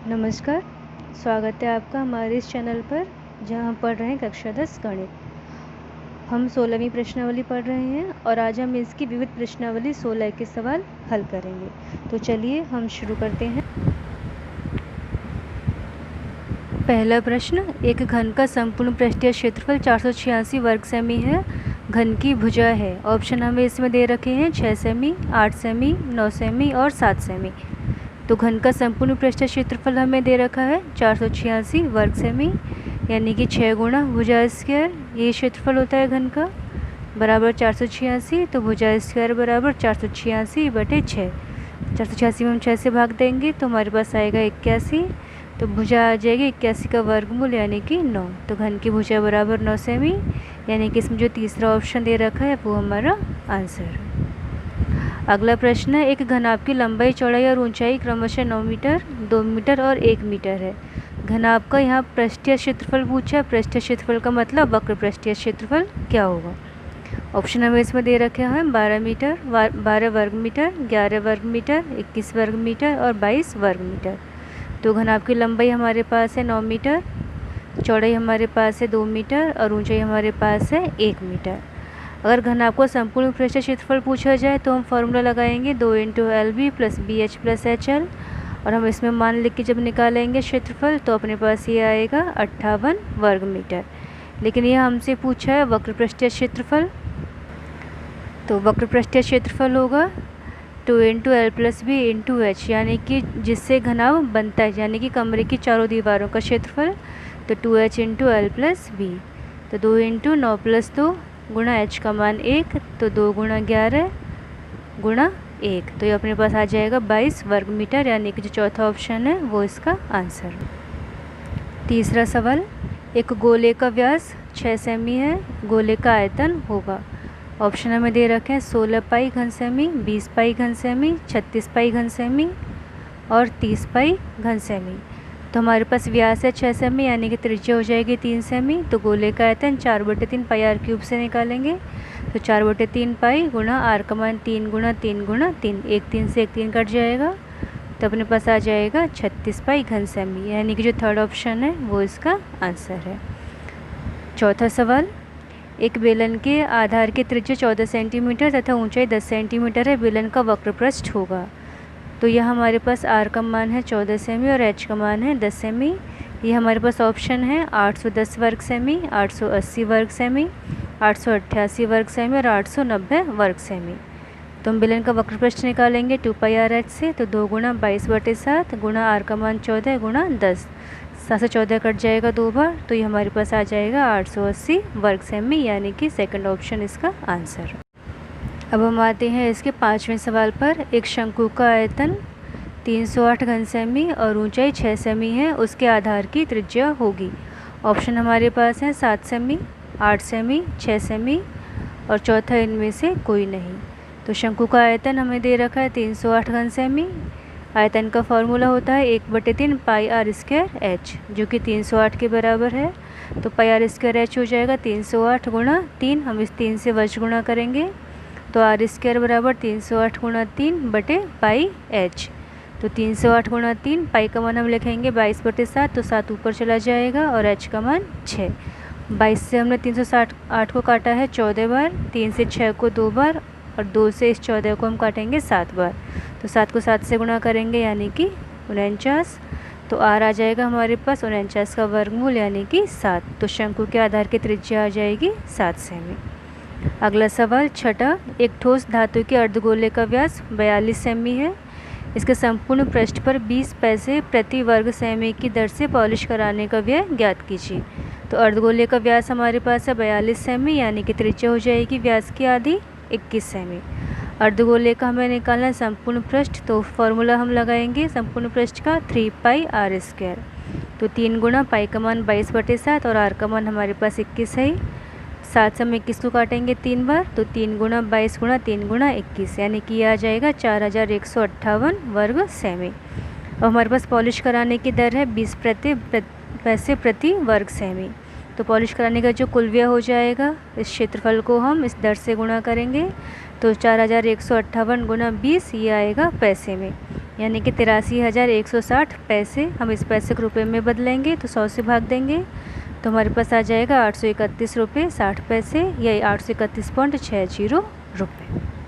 नमस्कार, स्वागत है आपका हमारे इस चैनल पर जहां हम पढ़ रहे हैं कक्षा 10 गणित। हम 16वीं प्रश्नावली पढ़ रहे हैं और आज हम इसकी विविध प्रश्नावली 16 के सवाल हल करेंगे। तो चलिए हम शुरू करते हैं। पहला प्रश्न, एक घन का संपूर्ण पृष्ठीय क्षेत्रफल 486 वर्ग सेमी है। घन की भुजा है। ऑप्शन हमें इसमें दे रखे हैं 6 सेमी, 8 सेमी, 9 सेमी और 7 सेमी। तो घन का संपूर्ण पृष्ठीय क्षेत्रफल हमें दे रखा है 486 वर्ग सेमी, यानी कि 6 गुणा भुजा स्क्वायर, ये क्षेत्रफल होता है घन का, बराबर 486। तो भुजा स्क्वायर बराबर 486/6। 486 में हम 6 से भाग देंगे तो हमारे पास आएगा 81। तो भुजा आ जाएगी 81 का वर्गमूल यानी कि 9। तो घन की भुजा बराबर 9 सेमी, यानी कि इसमें जो तीसरा ऑप्शन दे रखा है वो हमारा आंसर है। अगला प्रश्न है, एक घनाभ की लंबाई, चौड़ाई और ऊंचाई क्रमशः 9 मीटर, 2 मीटर और 1 मीटर है। घनाभ का यहाँ पृष्ठीय क्षेत्रफल पूछा है। पृष्ठीय क्षेत्रफल का मतलब वक्र पृष्ठीय क्षेत्रफल क्या होगा। ऑप्शन हमें इसमें दे रखे हैं 12 मीटर, 12 वर्ग मीटर, 11 वर्ग मीटर, 21 वर्ग मीटर और 22 वर्ग मीटर। तो घनाभ की लंबाई हमारे पास है 9 मीटर, चौड़ाई हमारे पास है 2 मीटर और ऊंचाई हमारे पास है 1 मीटर। अगर घनाभ को संपूर्ण पृष्ठीय क्षेत्रफल पूछा जाए तो हम फॉर्मूला लगाएंगे 2 × LB + BH + HL, और हम इसमें मान लिख के जब निकालेंगे क्षेत्रफल तो अपने पास ये आएगा 58 वर्ग मीटर। लेकिन यह हमसे पूछा है वक्र पृष्ठीय क्षेत्रफल, तो वक्र पृष्ठीय क्षेत्रफल होगा 2 × L + B × H, यानी कि जिससे घनाभ बनता है, यानी कि कमरे की चारों दीवारों का क्षेत्रफल। तो 2H × L + B, तो 2 × 9 + 2 गुणा h का मान 1, तो 2 × 11 गुणा 1, तो ये अपने पास आ जाएगा 22 वर्ग मीटर, यानी कि जो चौथा ऑप्शन है वो इसका आंसर है। तीसरा सवाल, एक गोले का व्यास 6 सेमी है, गोले का आयतन होगा। ऑप्शन हमें दे रखे हैं 16 पाई घन सेमी, 20 पाई घन सेमी, 36 पाई घन सेमी और 30 पाई घन सेमी। तो हमारे पास व्यास है 6 सेमी, यानी कि त्रिज्या हो जाएगी 3 सेमी। तो गोले का आयतन 4/3 पाई r³ से निकालेंगे। तो 4/3 पाई गुणा r का मान 3 × 3 × 3, 1 3 से 1 3 कट जाएगा, तो अपने पास आ जाएगा 36 पाई घन सेमी, यानी कि जो थर्ड ऑप्शन है वो इसका आंसर है। चौथा सवाल, एक बेलन के आधार की त्रिज्या 14 सेंटीमीटर तथा ऊंचाई 10 सेंटीमीटर है। बेलन का वक्र पृष्ठ होगा। तो यह हमारे पास r का मान है 14 सेमी और h का मान है 10 सेमी। ये हमारे पास ऑप्शन है 810 वर्ग सेमी, 880 वर्ग सेमी, 888 वर्ग सेमी और 890 वर्ग सेमी। तो हम बेलन का वक्र पृष्ठ निकालेंगे 2 पाई RH से। तो 2 × 22/7 गुणा r का मान 14 गुणा 10, 7 से 14 कट जाएगा 2 बार, तो ये हमारे पास आ जाएगा 880 वर्ग सेमी, यानी कि सेकंड ऑप्शन इसका आंसर है। अब हम आते हैं इसके 5वें सवाल पर। एक शंकु का आयतन 308 घन सेमी और ऊंचाई 6 सेमी है, उसके आधार की त्रिज्या होगी। ऑप्शन हमारे पास हैं 7 सेमी, 8 सेमी, 6 सेमी और चौथा इनमें से कोई नहीं। तो शंकु का आयतन हमें दे रखा है 308 घन सेमी। आयतन का फॉर्मूला होता है 1/3 पाई r² h, जो कि 308 के बराबर है। तो पाई r² h हो जाएगा 308 × 3, हम इस 3 से वज्र गुणा करेंगे, तो r² बराबर 308 × 3 पाई h। तो 308 × 3, पाई का मान हम लिखेंगे 22/7, तो 7 ऊपर चला जाएगा और h का मान 6। 22 से हमने 368 को काटा है 14 बार, 3 से 6 को 2 बार और 2 से इस 14 को हम काटेंगे 7 बार। तो 7 को 7 से गुणा करेंगे यानी कि 49। तो r आ जाएगा हमारे पास 49 का वर्गमूल यानी कि 7। तो शंकु के आधार की त्रिज्या आ जाएगी 7 सेमी। अगला सवाल छठा, एक ठोस धातु के अर्धगोले का व्यास 42 सेमी है। इसके संपूर्ण पृष्ठ पर 20 पैसे प्रति वर्ग सेमी की दर से पॉलिश कराने का व्यय ज्ञात कीजिए। तो अर्धगोले का व्यास हमारे पास है 42 सेमी, यानी कि त्रिज्या हो जाएगी व्यास की आधी 21 सेमी। अर्धगोले का हमें निकालना है संपूर्ण पृष्ठ, तो फॉर्मूला हम लगाएंगे संपूर्ण पृष्ठ का 3 पाई r²। तो 3 गुणा पाई का मान 22/7 और r का मान हमारे पास 21 है। 7 से हम 21 को काटेंगे 3 बार, तो 3 गुणा 22 गुणा 3 गुणा 21, यानी कि यह आ जाएगा 4158 वर्ग सेमी। अब हमारे पास पॉलिश कराने की दर है 20 पैसे प्रति वर्ग सेमी। तो पॉलिश कराने का जो कुल व्यय हो जाएगा, इस क्षेत्रफल को हम इस दर से गुणा करेंगे, तो 4158 × 20 ये आएगा पैसे में, यानी कि 83,160 पैसे। हम इस पैसे को रुपये में बदलेंगे तो 100 से भाग देंगे तो हमारे पास आ जाएगा 831 रुपये 60 पैसे या 831.60 रुपये।